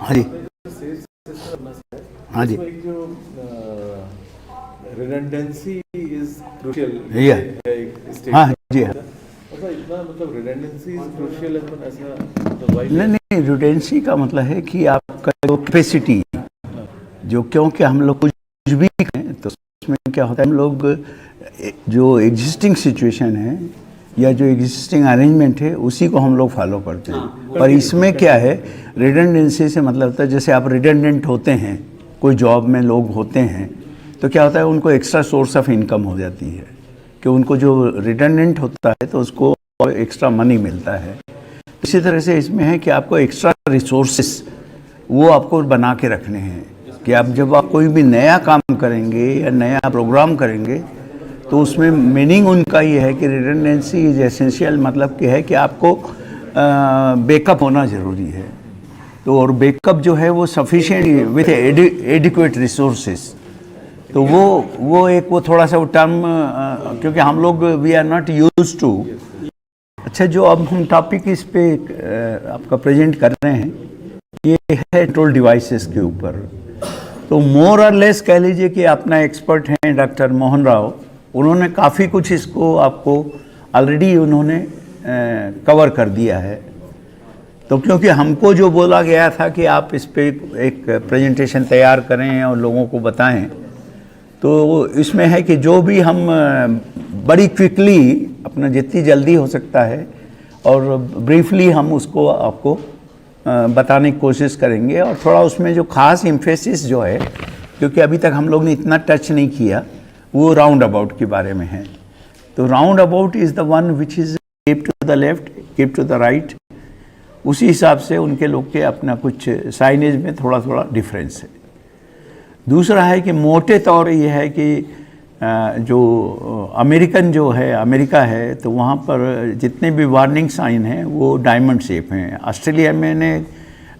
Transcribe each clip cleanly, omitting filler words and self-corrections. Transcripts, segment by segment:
हाँ जी, हाँ जी, एक जो रिडंडेंसी इज क्रूशियल ये हाँ जी, हाँ। ऐसा इतना मतलब रिडंडेंसी इज क्रूशियल ऐसा मतलब वाई नहीं नहीं, रिडेंडेंसी का मतलब है कि आपका जो कैपेसिटी, जो क्योंकि हम लोग कुछ भी करें तो उसमें क्या होता है, हम लोग जो एग्जिस्टिंग सिचुएशन है या जो एग्जिस्टिंग अरेंजमेंट है उसी को हम लोग फॉलो करते हैं। पर इसमें क्या है, रिडंडेंसी से मतलब होता है जैसे आप रिडंडेंट होते हैं, कोई जॉब में लोग होते हैं तो क्या होता है, उनको एक्स्ट्रा सोर्स ऑफ इनकम हो जाती है कि उनको जो रिडंडेंट होता है तो उसको एक्स्ट्रा मनी मिलता है। इसी तरह से इसमें है कि आपको एक्स्ट्रा रिसोर्सेस वो आपको बना के रखने हैं कि आप जब आप कोई भी नया काम करेंगे या नया प्रोग्राम करेंगे तो उसमें मीनिंग उनका ये है कि रिडंडेंसी इज एसेंशियल, मतलब कि है कि आपको बैकअप होना ज़रूरी है। तो और बैकअप जो है वो सफिशिएंट विथ एडिक्वेट रिसोर्सेस, तो वो थोड़ा सा वो टर्म, क्योंकि हम लोग we are not use to. अच्छा, जो अब हम टॉपिक इस पे आपका प्रेजेंट कर रहे हैं ये है कंट्रोल डिवाइसेस के ऊपर। तो मोर और लेस कह लीजिए कि अपना एक्सपर्ट हैं डॉक्टर मोहन राव, उन्होंने काफ़ी कुछ इसको आपको ऑलरेडी उन्होंने कवर कर दिया है। तो क्योंकि हमको जो बोला गया था कि आप इस पे एक प्रेजेंटेशन तैयार करें और लोगों को बताएं, तो इसमें है कि जो भी हम बड़ी क्विकली अपना जितनी जल्दी हो सकता है और ब्रीफली हम उसको आपको बताने की कोशिश करेंगे। और थोड़ा उसमें जो खास एम्फेसिस जो है, क्योंकि अभी तक हम लोग ने इतना टच नहीं किया, वो राउंड अबाउट के बारे में है। तो round about is the one which is keep to the left, keep to the right, उसी हिसाब से उनके लोग के अपना कुछ साइनेज में थोड़ा थोड़ा डिफरेंस है। दूसरा है कि मोटे तौर ये है कि जो अमेरिकन जो है, अमेरिका है, तो वहाँ पर जितने भी वार्निंग साइन हैं वो डायमंड शेप हैं। ऑस्ट्रेलिया में ने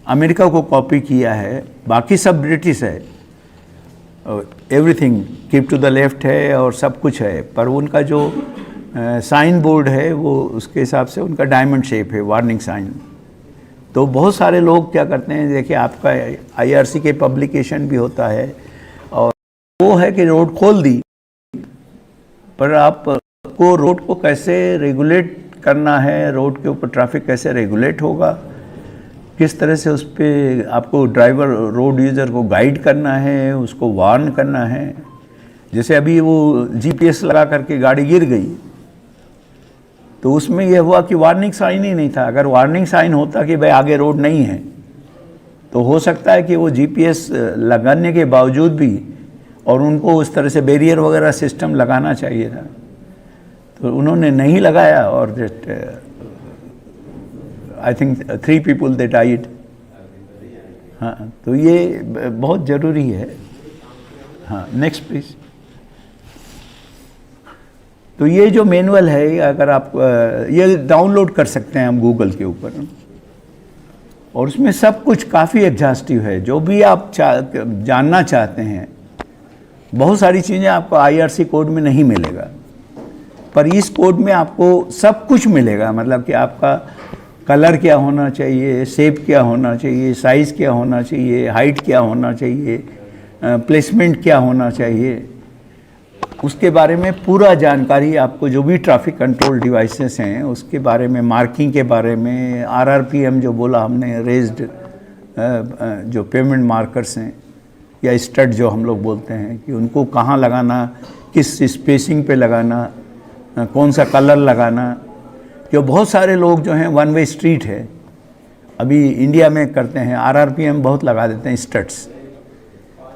अमेरिका को कॉपी किया है, बाकी सब ब्रिटिश है, everything keep to the left है और सब कुछ है, पर उनका जो साइन बोर्ड है वो उसके हिसाब से उनका डायमंड शेप है, वार्निंग साइन। तो बहुत सारे लोग क्या करते हैं, देखिए आपका IRC के पब्लिकेशन भी होता है और वो है कि रोड खोल दी, पर आपको रोड को कैसे रेगुलेट करना है, रोड के ऊपर ट्रैफिक कैसे रेगुलेट होगा, किस तरह से उस पर आपको ड्राइवर रोड यूज़र को गाइड करना है, उसको वार्न करना है। जैसे अभी वो GPS लगा करके गाड़ी गिर गई तो उसमें यह हुआ कि वार्निंग साइन ही नहीं था। अगर वार्निंग साइन होता कि भाई आगे रोड नहीं है, तो हो सकता है कि वो GPS लगाने के बावजूद भी, और उनको उस तरह से बैरियर वगैरह सिस्टम लगाना चाहिए था, तो उन्होंने नहीं लगाया और I think 3 people they died। हाँ, तो ये बहुत ज़रूरी है। हाँ, नेक्स्ट प्लीज़। तो ये जो मैनुअल है, अगर आप ये डाउनलोड कर सकते हैं हम गूगल के ऊपर, और उसमें सब कुछ काफ़ी एग्जॉस्टिव है। जो भी आप जानना चाहते हैं, बहुत सारी चीज़ें आपको IRC कोड में नहीं मिलेगा, पर इस कोड में आपको सब कुछ मिलेगा। मतलब कि आपका कलर क्या होना चाहिए, शेप क्या होना चाहिए, साइज़ क्या होना चाहिए, हाइट क्या होना चाहिए, प्लेसमेंट क्या होना चाहिए, उसके बारे में पूरा जानकारी आपको, जो भी ट्रैफिक कंट्रोल डिवाइसेस हैं उसके बारे में, मार्किंग के बारे में, RRPM जो बोला हमने, रेज्ड जो पेमेंट मार्कर्स हैं या स्टड जो हम लोग बोलते हैं, कि उनको कहाँ लगाना, किस स्पेसिंग पे लगाना, कौन सा कलर लगाना। क्यों बहुत सारे लोग जो हैं वन वे स्ट्रीट है, अभी इंडिया में करते हैं, RRPM बहुत लगा देते हैं स्टड्स,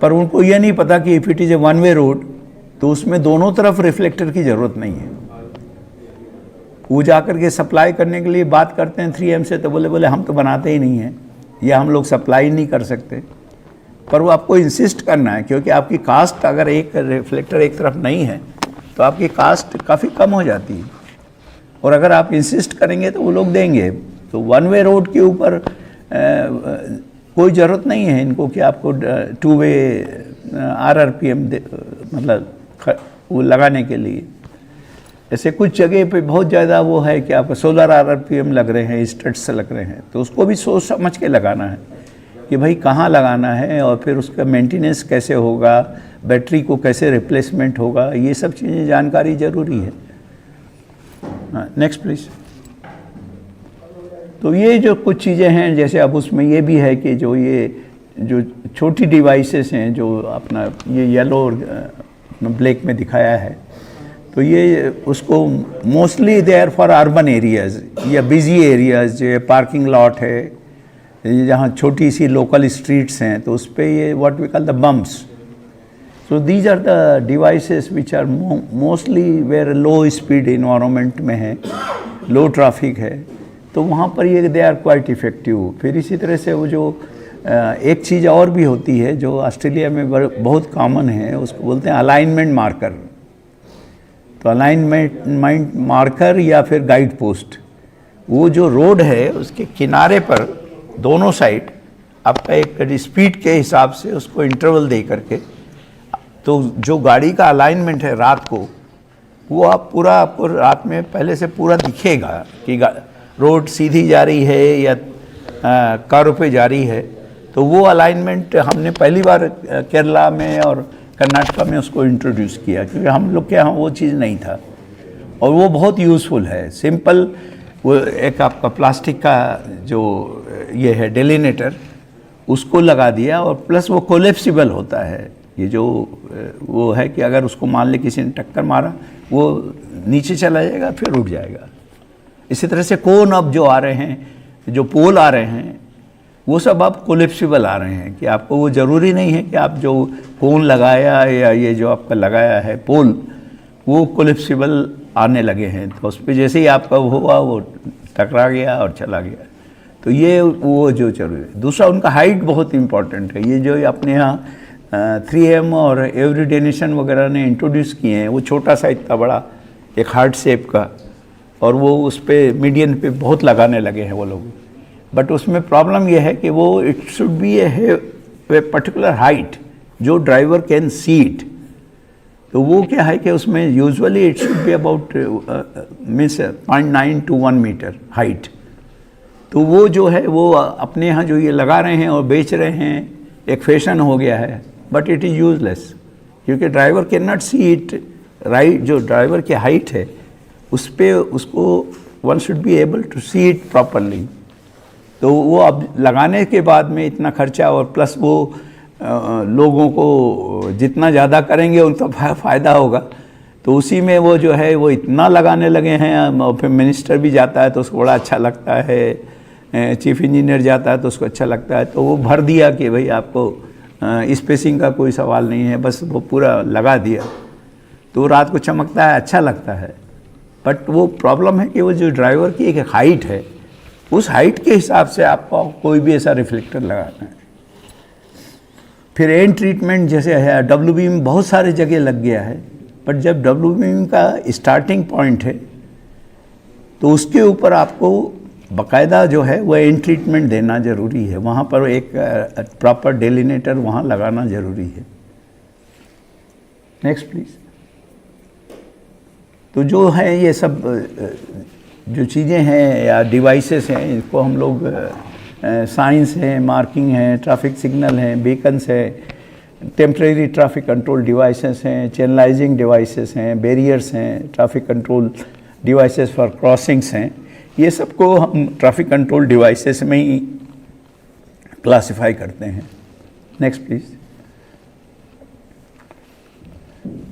पर उनको ये नहीं पता कि if it is a one way road तो उसमें दोनों तरफ रिफ्लेक्टर की ज़रूरत नहीं है। वो जाकर के सप्लाई करने के लिए बात करते हैं 3M से, तो बोले हम तो बनाते ही नहीं हैं या हम लोग सप्लाई नहीं कर सकते। पर वो आपको इंसिस्ट करना है, क्योंकि आपकी कास्ट अगर एक रिफ्लेक्टर एक तरफ नहीं है तो आपकी कास्ट काफ़ी कम हो जाती है, और अगर आप इंसिस्ट करेंगे तो वो लोग देंगे। तो वन वे रोड के ऊपर कोई ज़रूरत नहीं है इनको कि आपको 2 वे RRPM मतलब वो लगाने के लिए। ऐसे कुछ जगह पे बहुत ज़्यादा वो है कि आपको सोलर RRPM लग रहे हैं, स्टड्स लग रहे हैं, तो उसको भी सोच समझ के लगाना है। कि भाई कहाँ लगाना है और फिर उसका मेंटेनेंस कैसे होगा, बैटरी को कैसे रिप्लेसमेंट होगा, ये सब चीज़ें जानकारी ज़रूरी है। Next please. तो ये जो कुछ चीज़ें हैं, जैसे अब उसमें ये भी है कि जो छोटी डिवाइसेस हैं, जो अपना ये येलो और ब्लैक में दिखाया है, तो ये उसको mostly they are for urban areas या बिजी एरियाज़, जो पार्किंग लॉट है, जहाँ छोटी सी लोकल स्ट्रीट्स हैं, तो उस पर ये what we call the bumps. So these are the devices which are mostly where low speed environment में है, लो ट्रैफिक है, तो वहाँ पर ये दे आर क्वाइट इफ़ेक्टिव। फिर इसी तरह से वो जो एक चीज़ और भी होती है जो ऑस्ट्रेलिया में बहुत कॉमन है, उसको बोलते हैं अलाइनमेंट मार्कर। तो अलाइनमेंट मार्कर या फिर गाइड पोस्ट, वो जो रोड है उसके किनारे पर दोनों साइड आपका एक स्पीड के हिसाब से उसको इंटरवल दे करके, तो जो गाड़ी का अलाइनमेंट है रात को, वो आपको रात में पहले से पूरा दिखेगा कि रोड सीधी जा रही है या कर्व पे जा रही है। तो वो अलाइनमेंट हमने पहली बार केरला में और कर्नाटका में उसको इंट्रोड्यूस किया, क्योंकि हम लोग के यहाँ वो चीज़ नहीं था, और वो बहुत यूज़फुल है। सिंपल वो एक आपका प्लास्टिक का जो ये है डेलिनेटर, उसको लगा दिया, और प्लस वो कोलेप्सिबल होता है। ये जो वो है कि अगर उसको मान ले किसी ने टक्कर मारा, वो नीचे चला जाएगा फिर उठ जाएगा। इसी तरह से कोन अब जो आ रहे हैं, जो पोल आ रहे हैं, वो सब अब कोलेप्सिबल आ रहे हैं, कि आपको वो ज़रूरी नहीं है कि आप जो कोन लगाया या ये जो आपका लगाया है पोल, वो कोलेप्सिबल आने लगे हैं। तो उस पर जैसे ही आपका हुआ वो टकरा गया और चला गया। तो ये वो जो जरूरी है। दूसरा, उनका हाइट बहुत इम्पॉर्टेंट है। ये जो अपने यहाँ 3M और एवरीडे नेशन वगैरह ने इंट्रोड्यूस किए हैं, वो छोटा सा इतना बड़ा एक हार्ट शेप का, और वो उस पर मीडियन पे बहुत लगाने लगे हैं वो लोग। बट उसमें प्रॉब्लम ये है कि वो it should be a particular height जो ड्राइवर कैन सी इट। तो वो क्या है कि उसमें usually it should be about means 0.9 to 1 metre height. तो वो जो है वो अपने यहाँ जो ये लगा रहे हैं और बेच रहे हैं, एक फैशन हो गया है, बट इट इज़ यूजलेस, क्योंकि driver can not see it right. जो ड्राइवर की हाइट है उस पर उसको one should be able to see it properly. तो वो अब लगाने के बाद में इतना खर्चा, और प्लस वो लोगों को जितना ज़्यादा करेंगे उतना फ़ायदा होगा। तो उसी में वो जो है वो इतना लगाने लगे हैं, और फिर मिनिस्टर भी जाता है तो उसको बड़ा अच्छा लगता है, चीफ इंजीनियर जाता है तो उसको अच्छा लगता है। तो वो भर दिया कि भाई आपको स्पेसिंग का कोई सवाल नहीं है, बस वो पूरा लगा दिया। तो रात को चमकता है, अच्छा लगता है। बट वो प्रॉब्लम है कि वो जो ड्राइवर की एक हाइट है, उस हाइट के हिसाब से आपको कोई भी ऐसा रिफ्लेक्टर लगाना है। फिर एंड ट्रीटमेंट जैसे है, डब्ल्यू बीम बहुत सारे जगह लग गया है, बट जब डब्ल्यू बीम का स्टार्टिंग पॉइंट है तो उसके ऊपर आपको बाकायदा जो है वो एंड ट्रीटमेंट देना ज़रूरी है। वहाँ पर एक प्रॉपर डेलिनेटर वहाँ लगाना ज़रूरी है। Next please. तो जो है ये सब जो चीज़ें हैं या डिवाइसेस हैं, इनको हम लोग साइंस है, मार्किंग है, ट्रैफिक सिग्नल हैं, बीकन्स है, टेम्परेरी ट्रैफिक कंट्रोल डिवाइसेस हैं, चैनलाइजिंग डिवाइसेस हैं, बैरियर्स हैं, traffic control devices for crossings हैं। ये सबको हम ट्रैफिक कंट्रोल डिवाइसेस में ही क्लासिफाई करते हैं। Next please.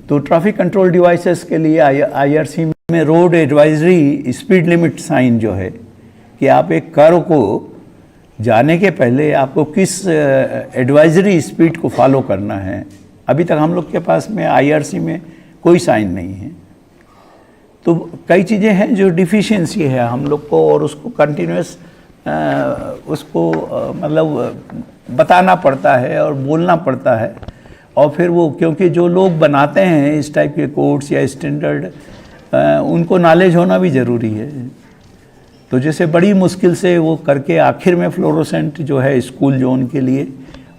तो ट्रैफिक कंट्रोल डिवाइसेस के लिए IRC में road advisory speed limit sign जो है, कि आप एक कर्व को जाने के पहले आपको किस एडवाइजरी स्पीड को फॉलो करना है। अभी तक हम लोग के पास में IRC में कोई साइन नहीं है। तो कई चीज़ें हैं जो डिफिशिएंसी है हम लोग को, और उसको कंटिन्यूस उसको मतलब बताना पड़ता है और बोलना पड़ता है। और फिर वो क्योंकि जो लोग बनाते हैं इस टाइप के कोड्स या स्टैंडर्ड, उनको नॉलेज होना भी ज़रूरी है। तो जैसे बड़ी मुश्किल से वो करके आखिर में फ्लोरोसेंट जो है स्कूल जोन के लिए,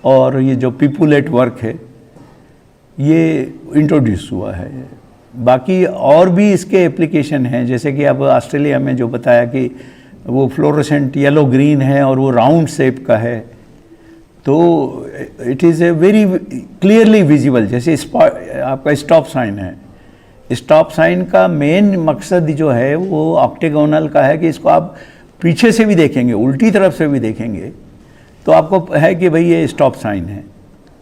और ये जो पीपल एट वर्क है, ये इंट्रोड्यूस हुआ है। बाकी और भी इसके एप्लीकेशन हैं, जैसे कि अब ऑस्ट्रेलिया में जो बताया कि वो फ्लोरोसेंट येलो ग्रीन है और वो राउंड शेप का है, तो it is a very clearly visible. जैसे आपका स्टॉप साइन है, स्टॉप साइन का मेन मकसद जो है वो ऑक्टेगोनल का है कि इसको आप पीछे से भी देखेंगे, उल्टी तरफ से भी देखेंगे तो आपको है कि भाई ये स्टॉप साइन है।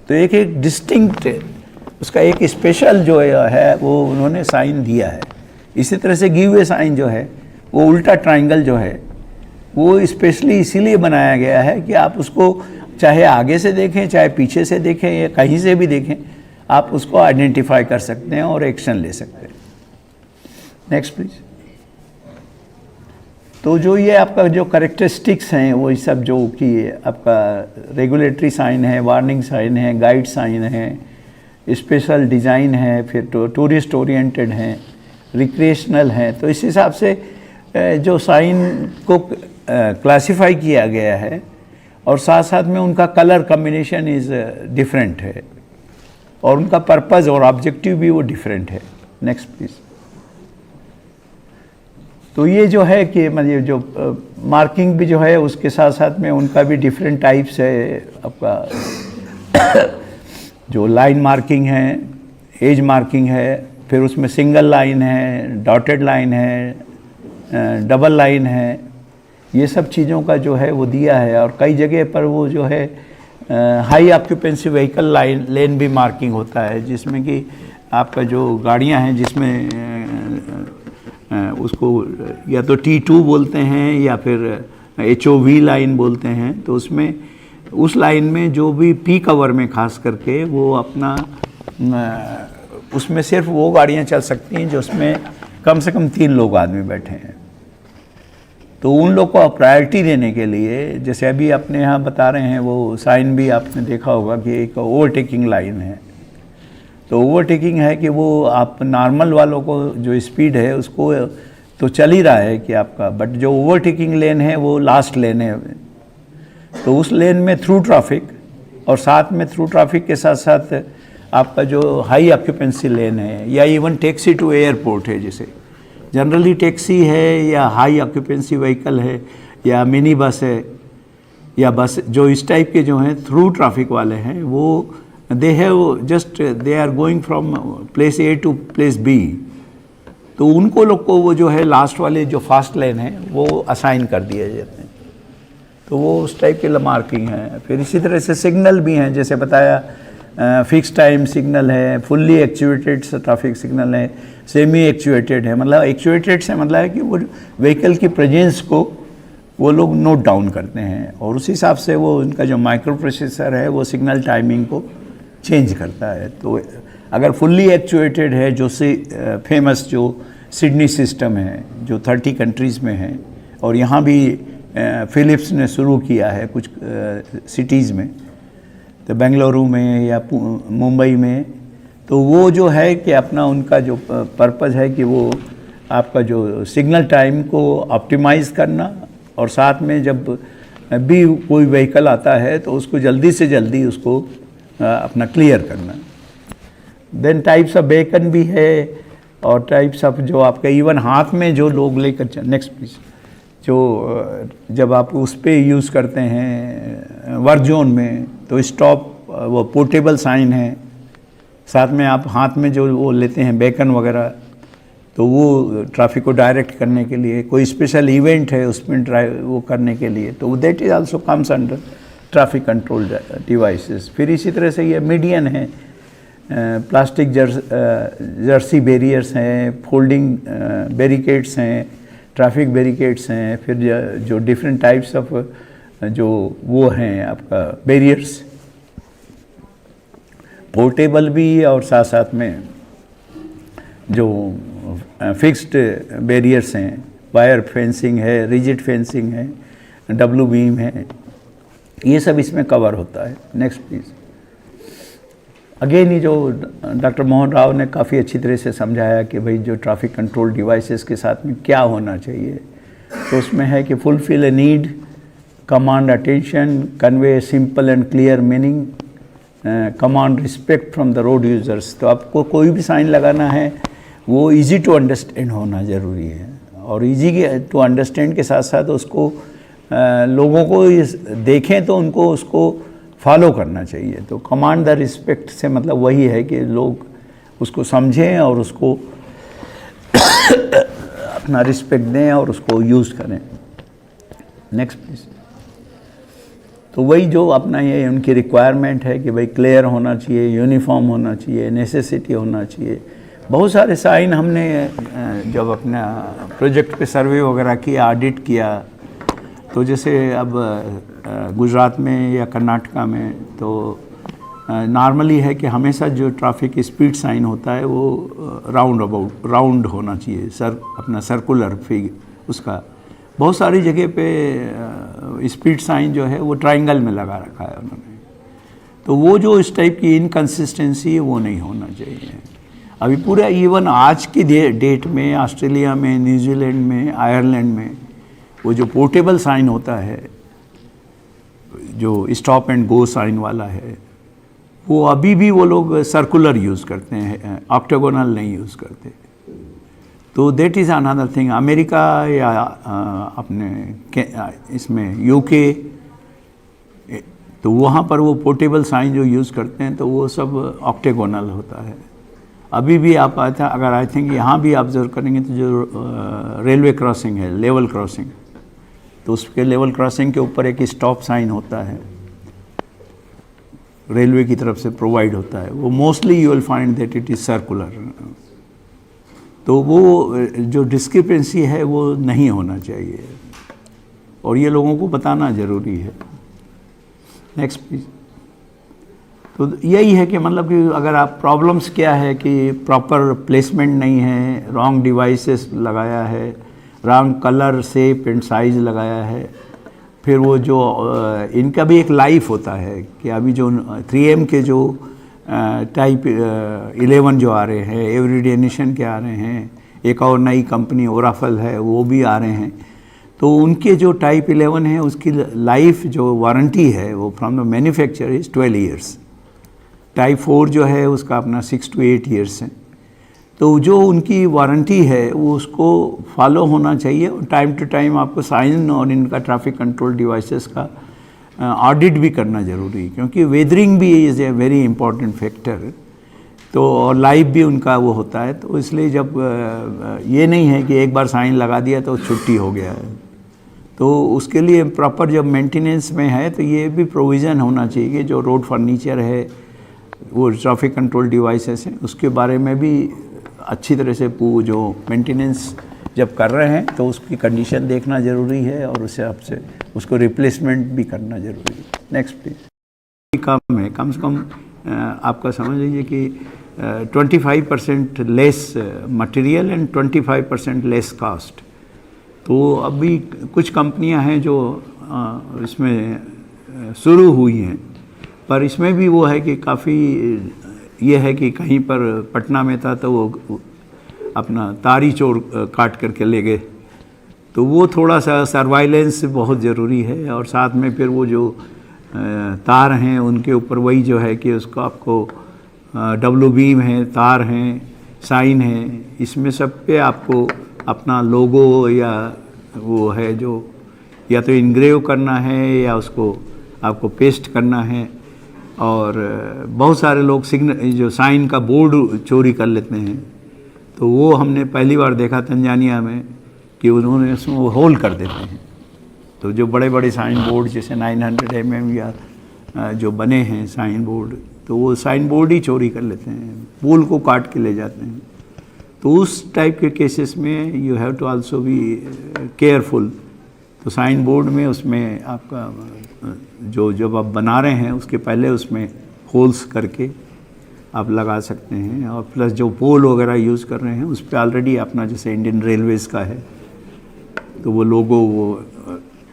तो एक एक डिस्टिंक्ट उसका एक स्पेशल जो है वो उन्होंने साइन दिया है। इसी तरह से गिव वे साइन जो है वो उल्टा ट्रायंगल जो है वो स्पेशली इसीलिए बनाया गया है कि आप उसको चाहे आगे से देखें, चाहे पीछे से देखें या कहीं से भी देखें, आप उसको आइडेंटिफाई कर सकते हैं और एक्शन ले सकते हैं। Next please. तो जो ये आपका जो करेक्टरिस्टिक्स हैं वो सब जो कि आपका रेगुलेटरी साइन है, वार्निंग साइन है, गाइड साइन है, स्पेशल डिज़ाइन है, फिर टूरिस्ट ओरिएंटेड हैं, रिक्रिएशनल हैं। तो इस हिसाब से जो साइन को क्लासिफाई किया गया है और साथ साथ में उनका कलर कम्बिनेशन इज़ डिफरेंट है और उनका पर्पज़ और ऑब्जेक्टिव भी वो डिफरेंट है। Next please. तो ये जो है कि मतलब जो मार्किंग भी जो है उसके साथ साथ में उनका भी डिफरेंट टाइप्स है। आपका जो लाइन मार्किंग है, एज मार्किंग है, फिर उसमें सिंगल लाइन है, डॉटेड लाइन है, डबल लाइन है, ये सब चीज़ों का जो है वो दिया है। और कई जगह पर वो जो है हाई ऑक्यूपेंसी व्हीकल लाइन लेन भी मार्किंग होता है, जिसमें कि आपका जो गाड़ियां हैं जिसमें उसको या तो T2 बोलते हैं या फिर HOV लाइन बोलते हैं। तो उसमें उस लाइन में जो भी पीक आवर में खास करके वो अपना उसमें सिर्फ वो गाड़ियां चल सकती हैं जो उसमें कम से कम 3 लोग आदमी बैठे हैं। तो उन लोग को प्रायोरिटी देने के लिए, जैसे अभी अपने यहाँ बता रहे हैं वो साइन भी आपने देखा होगा कि एक ओवरटेकिंग लाइन है। तो ओवरटेकिंग है कि वो आप नॉर्मल वालों को जो स्पीड है उसको तो चल ही रहा है कि आपका, बट जो ओवरटेकिंग लेन है वो लास्ट लेन है। तो उस लेन में थ्रू ट्रैफिक और साथ में थ्रू ट्रैफिक के साथ साथ आपका जो हाई ऑक्यूपेंसी लेन है या इवन टैक्सी टू एयरपोर्ट है, जैसे जनरली टैक्सी है या हाई ऑक्यूपेंसी व्हीकल है या मिनी बस है या बस, जो इस टाइप के जो हैं थ्रू ट्रैफिक वाले हैं वो they have just they are going from place A to place B। तो उनको लोग को वो जो है लास्ट वाले जो फास्ट लेन है वो असाइन कर दिए जाते हैं। तो वो उस टाइप के मार्किंग है। फिर इसी तरह से सिग्नल भी हैं, जैसे बताया फिक्स टाइम सिग्नल है, फुल्ली एक्चुएटेड ट्रैफिक सिग्नल है, सेमी एक्चुएटेड है। मतलब एक्चुएटेड से मतलब है कि वो व्हीकल की प्रेजेंस को वो लोग नोट डाउन करते हैं और उस हिसाब से वो उनका जो माइक्रो प्रोसेसर है वो सिग्नल टाइमिंग को चेंज करता है। तो अगर फुल्ली एक्चुएटेड है, जो से फेमस जो सिडनी सिस्टम है जो 30 कंट्रीज़ में है और यहाँ भी फिलिप्स ने शुरू किया है कुछ सिटीज़ में, तो बेंगलुरु में या मुंबई में, तो वो जो है कि अपना उनका जो पर्पज़ है कि वो आपका जो सिग्नल टाइम को ऑप्टिमाइज़ करना और साथ में जब भी कोई व्हीकल आता है तो उसको जल्दी से जल्दी उसको अपना क्लियर करना। देन टाइप्स ऑफ बेकन भी है और टाइप्स ऑफ जो आपका इवन हाथ में जो लोग लेकर, नेक्स्ट प्लीज, जो जब आप उस पर यूज़ करते हैं वर्क जोन में तो स्टॉप वो पोर्टेबल साइन है, साथ में आप हाथ में जो वो लेते हैं बेकन वगैरह, तो वो ट्रैफिक को डायरेक्ट करने के लिए, कोई स्पेशल इवेंट है उसमें ड्राइव वो करने के लिए, तो that is also comes under traffic control devices. फिर इसी तरह से ये मीडियन है, प्लास्टिक जर्सी बैरियर्स हैं, फोल्डिंग बैरिकेड्स हैं, ट्रैफिक बैरिकेड्स हैं, फिर जो डिफरेंट टाइप्स ऑफ जो वो हैं आपका बैरियर्स, पोर्टेबल भी और साथ साथ में जो फिक्स्ड बैरियर्स हैं, वायर फेंसिंग है, रिजिड फेंसिंग है, डब्लू बीम है, ये सब इसमें कवर होता है। Next please. अगेन ये जो डॉक्टर मोहन राव ने काफ़ी अच्छी तरह से समझाया कि भाई जो ट्रैफिक कंट्रोल डिवाइसेस के साथ में क्या होना चाहिए, तो उसमें है कि fulfil a need, command attention, convey simple and clear meaning, command respect from the road users. तो आपको कोई भी साइन लगाना है वो इजी टू अंडरस्टैंड होना ज़रूरी है और इजी टू अंडरस्टैंड के साथ साथ उसको लोगों को देखें तो उनको उसको फॉलो करना चाहिए। तो कमांड द रिस्पेक्ट से मतलब वही है कि लोग उसको समझें और उसको अपना रिस्पेक्ट दें और उसको यूज़ करें। Next please. तो वही जो अपना ये उनकी रिक्वायरमेंट है कि भाई क्लियर होना चाहिए, यूनिफॉर्म होना चाहिए, नेसेसिटी होना चाहिए। बहुत सारे साइन हमने जब अपना प्रोजेक्ट पे सर्वे वगैरह किया, ऑडिट किया, तो जैसे अब गुजरात में या कर्नाटका में तो नॉर्मली है कि हमेशा जो ट्रैफिक स्पीड साइन होता है वो राउंड होना चाहिए, अपना सर्कुलर फिग उसका। बहुत सारी जगह पे स्पीड साइन जो है वो ट्रायंगल में लगा रखा है उन्होंने। तो वो जो इस टाइप की इनकन्सिस्टेंसी है वो नहीं होना चाहिए। अभी पूरा इवन आज की डेट में ऑस्ट्रेलिया में, न्यूजीलैंड में, आयरलैंड में वो जो पोर्टेबल साइन होता है, जो स्टॉप एंड गो साइन वाला है, वो अभी भी वो लोग सर्कुलर यूज़ करते हैं, ऑक्टागोनल नहीं यूज़ करते। तो that is another thing. America या अपने इसमें यूके, तो वहाँ पर वो पोर्टेबल साइन जो यूज़ करते हैं तो वो सब ऑक्टागोनल होता है। अभी भी आप अगर आई थिंक यहाँ भी ऑब्जर्व करेंगे तो जो रेलवे क्रॉसिंग है, लेवल क्रॉसिंग, तो उसके लेवल क्रॉसिंग के ऊपर एक स्टॉप साइन होता है, रेलवे की तरफ से प्रोवाइड होता है। वो mostly you will find that it is circular. तो वो जो डिस्क्रिपेंसी है वो नहीं होना चाहिए और ये लोगों को बताना ज़रूरी है। Next please. तो यही है कि मतलब कि अगर आप प्रॉब्लम्स क्या है कि प्रॉपर प्लेसमेंट नहीं है, रॉन्ग डिवाइसेस लगाया है, wrong colour shape and size लगाया है, फिर वो जो इनका भी एक लाइफ होता है कि अभी जो 3M के जो टाइप 11 जो आ रहे हैं, एवरीडे नेशन के आ रहे हैं, एक और नई कंपनी ओराफल है वो भी आ रहे हैं। तो उनके जो टाइप 11 है उसकी लाइफ जो वारंटी है वो from the manufacture is 12 years. Type 4 जो है उसका अपना 6 to 8 ईयर्स है। तो जो उनकी वारंटी है वो उसको फॉलो होना चाहिए और टाइम टू टाइम आपको साइन और इनका ट्रैफिक कंट्रोल डिवाइसेस का ऑडिट भी करना ज़रूरी है, क्योंकि वेदरिंग भी is a very important factor. तो और लाइव भी उनका वो होता है। तो इसलिए जब ये नहीं है कि एक बार साइन लगा दिया तो छुट्टी हो गया है, तो उसके लिए प्रॉपर जब मेंटेनेंस में है तो ये भी प्रोविज़न होना चाहिए कि जो रोड फर्नीचर है, वो ट्रैफिक कंट्रोल डिवाइसेस हैं, उसके बारे में भी अच्छी तरह से जो मेंटेनेंस जब कर रहे हैं तो उसकी कंडीशन देखना ज़रूरी है और उस हिसाब से उसको रिप्लेसमेंट भी करना ज़रूरी है। Next please. कम है, कम से कम आपका समझ लीजिए कि 25% less material and 25% less cost. तो अभी कुछ कंपनियां हैं जो इसमें शुरू हुई हैं, पर इसमें भी वो है कि काफ़ी ये है कि कहीं पर पटना में था तो वो अपना तारी चोर काट करके ले गए। तो वो थोड़ा सा सर्वाइलेंस बहुत ज़रूरी है और साथ में फिर वो जो तार हैं उनके ऊपर वही जो है कि उसको आपको डब्ल्यू बीम है, तार हैं, साइन है, इसमें सब पे आपको अपना लोगो या वो है जो या तो इनग्रेव करना है या उसको आपको पेस्ट करना है। और बहुत सारे लोग सिग्नल जो साइन का बोर्ड चोरी कर लेते हैं। तो वो हमने पहली बार देखा तंजानिया में कि उन्होंने उसमें वो होल कर देते हैं। तो जो बड़े बड़े साइन बोर्ड जैसे 900 mm या जो बने हैं साइन बोर्ड, तो वो साइन बोर्ड ही चोरी कर लेते हैं, पोल को काट के ले जाते हैं। तो उस टाइप के केसेस में you have to also be careful. तो साइन बोर्ड में उसमें आपका जो जब आप बना रहे हैं उसके पहले उसमें होल्स करके आप लगा सकते हैं। और प्लस जो पोल वगैरह यूज़ कर रहे हैं उस पर ऑलरेडी अपना जैसे इंडियन रेलवेज़ का है तो वो लोगो वो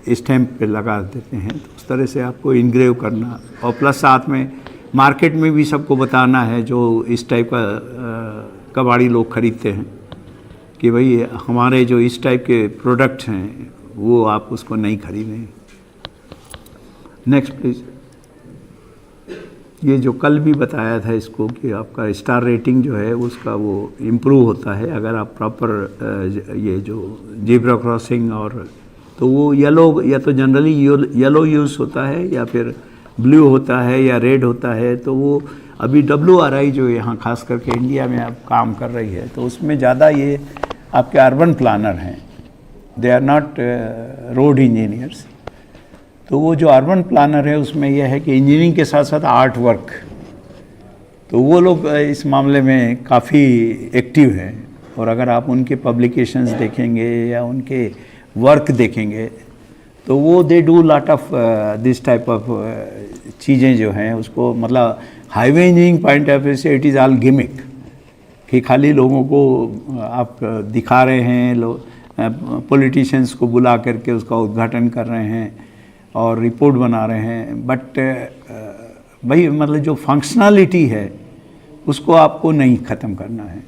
स्टैम्प पे लगा देते हैं। तो उस तरह से आपको इनग्रेव करना और प्लस साथ में मार्केट में भी सबको बताना है जो इस टाइप का कबाड़ी लोग खरीदते हैं कि भाई हमारे जो इस टाइप के प्रोडक्ट्स हैं वो आप उसको नहीं खरीदें। Next please. ये जो कल भी बताया था इसको कि आपका स्टार रेटिंग जो है उसका वो इम्प्रूव होता है अगर आप प्रॉपर ये जो जेब्रा क्रॉसिंग और तो वो येलो या तो जनरली येलो यूज़ होता है या फिर ब्लू होता है या रेड होता है, तो वो अभी WRI जो यहाँ खास करके इंडिया में अब काम कर रही है, तो उसमें ज़्यादा ये आपके अर्बन प्लानर हैं, they are not road engineers. तो वो जो अर्बन प्लानर है उसमें यह है कि इंजीनियरिंग के साथ साथ आर्ट वर्क, तो वो लोग इस मामले में काफ़ी एक्टिव हैं। और अगर आप उनके पब्लिकेशंस देखेंगे या उनके वर्क देखेंगे तो वो they do lot of this type of चीज़ें जो हैं उसको, मतलब highway engineering point of view से इट इज़ ऑल गिमिक, कि खाली लोगों को आप दिखा रहे हैं, पॉलिटिशियंस को बुला करके उसका उद्घाटन कर रहे हैं और रिपोर्ट बना रहे हैं, बट भाई मतलब जो फंक्शनलिटी है उसको आपको नहीं ख़त्म करना है।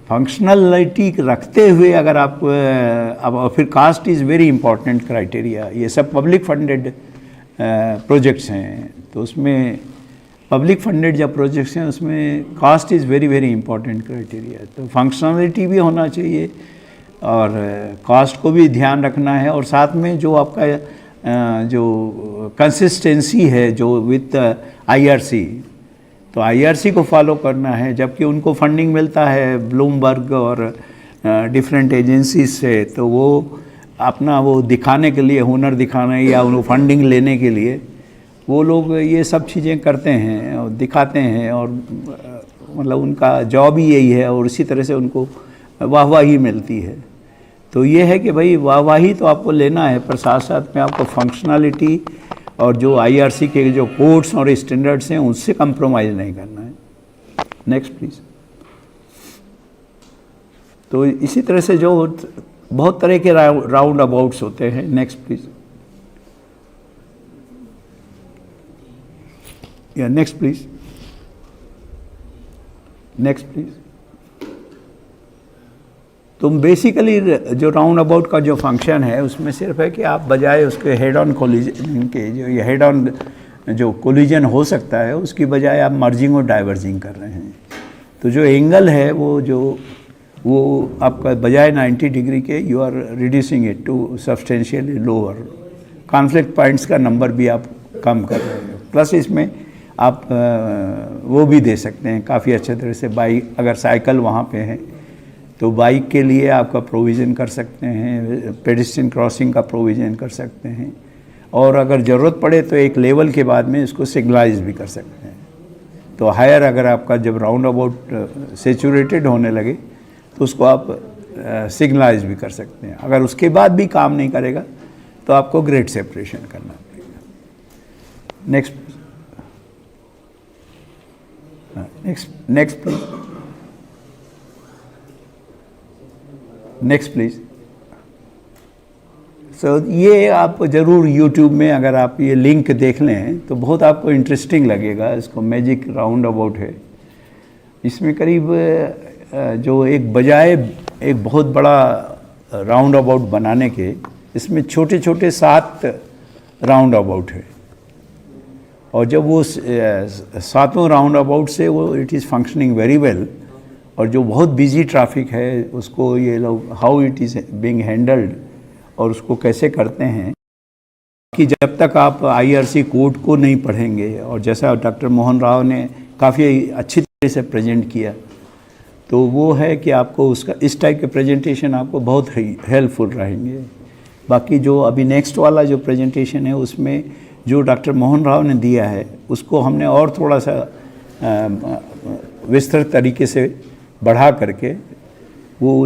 फंक्शनलिटी रखते हुए अगर आप अब फिर cost is very important criteria. ये सब पब्लिक फंडेड प्रोजेक्ट्स हैं, तो उसमें पब्लिक फंडेड जब प्रोजेक्ट्स हैं उसमें cost is very very important criteria. तो फंक्शनलिटी भी होना चाहिए और कास्ट को भी ध्यान रखना है, और साथ में जो आपका जो कंसिस्टेंसी है जो विथ IRC, तो IRC को फॉलो करना है, जबकि उनको फंडिंग मिलता है ब्लूमबर्ग और डिफरेंट एजेंसीज से, तो वो अपना वो दिखाने के लिए, हुनर दिखाने या उनको फंडिंग लेने के लिए वो लोग ये सब चीज़ें करते हैं और दिखाते हैं, और मतलब उनका जॉब ही यही है, और इसी तरह से उनको वाहवाही मिलती है। तो ये है कि भाई वाहवाही तो आपको लेना है, पर साथ साथ में आपको फंक्शनलिटी और जो IRC के जो कोड्स और स्टैंडर्ड्स हैं उससे कंप्रोमाइज़ नहीं करना है। Next please. तो इसी तरह से जो बहुत तरह के राउंड अबाउट्स होते हैं। Next please. या नेक्स्ट प्लीज़, नेक्स्ट प्लीज़। तो बेसिकली जो राउंड अबाउट का जो फंक्शन है उसमें सिर्फ है कि आप बजाय उसके हेड ऑन कोलिजन के, जो ये हेड ऑन जो कोलिजन हो सकता है उसकी बजाय आप मर्जिंग और डाइवर्जिंग कर रहे हैं। तो जो एंगल है वो आपका बजाय 90 डिग्री के you are reducing it to substantially lower. Conflict points का नंबर भी आप कम कर रहे हैं। प्लस इसमें आप वो भी दे सकते हैं काफ़ी अच्छे तरह से, बाइक अगर साइकिल वहाँ पे है तो बाइक के लिए आपका प्रोविज़न कर सकते हैं, पेडेस्ट्रियन क्रॉसिंग का प्रोविज़न कर सकते हैं, और अगर ज़रूरत पड़े तो एक लेवल के बाद में इसको सिग्नलाइज भी कर सकते हैं। तो हायर अगर आपका जब राउंड अबाउट सेचुरेटेड होने लगे तो उसको आप सिग्नलाइज भी कर सकते हैं। अगर उसके बाद भी काम नहीं करेगा तो आपको ग्रेड सेपरेशन करना पड़ेगा। Next please. Next please. So ये आप ज़रूर YouTube में अगर आप ये लिंक देख लें तो बहुत आपको इंटरेस्टिंग लगेगा। इसको मैजिक राउंड अबाउट है। इसमें करीब जो एक बजाय एक बहुत बड़ा राउंड अबाउट बनाने के, इसमें छोटे छोटे 7 राउंड अबाउट है, और जब वो 7वें राउंड अबाउट से वो it is functioning very well. और जो बहुत बिजी ट्रैफिक है उसको ये लोग how it is being handled और उसको कैसे करते हैं, कि जब तक आप IRC कोड को नहीं पढ़ेंगे, और जैसा डॉक्टर मोहन राव ने काफ़ी अच्छी तरह से प्रेजेंट किया, तो वो है कि आपको उसका इस टाइप के प्रेजेंटेशन आपको बहुत हेल्पफुल रहेंगे। बाकी जो अभी नेक्स्ट वाला जो प्रेजेंटेशन है उसमें जो डॉक्टर मोहन राव ने दिया है उसको हमने और थोड़ा सा विस्तृत तरीके से बढ़ा करके वो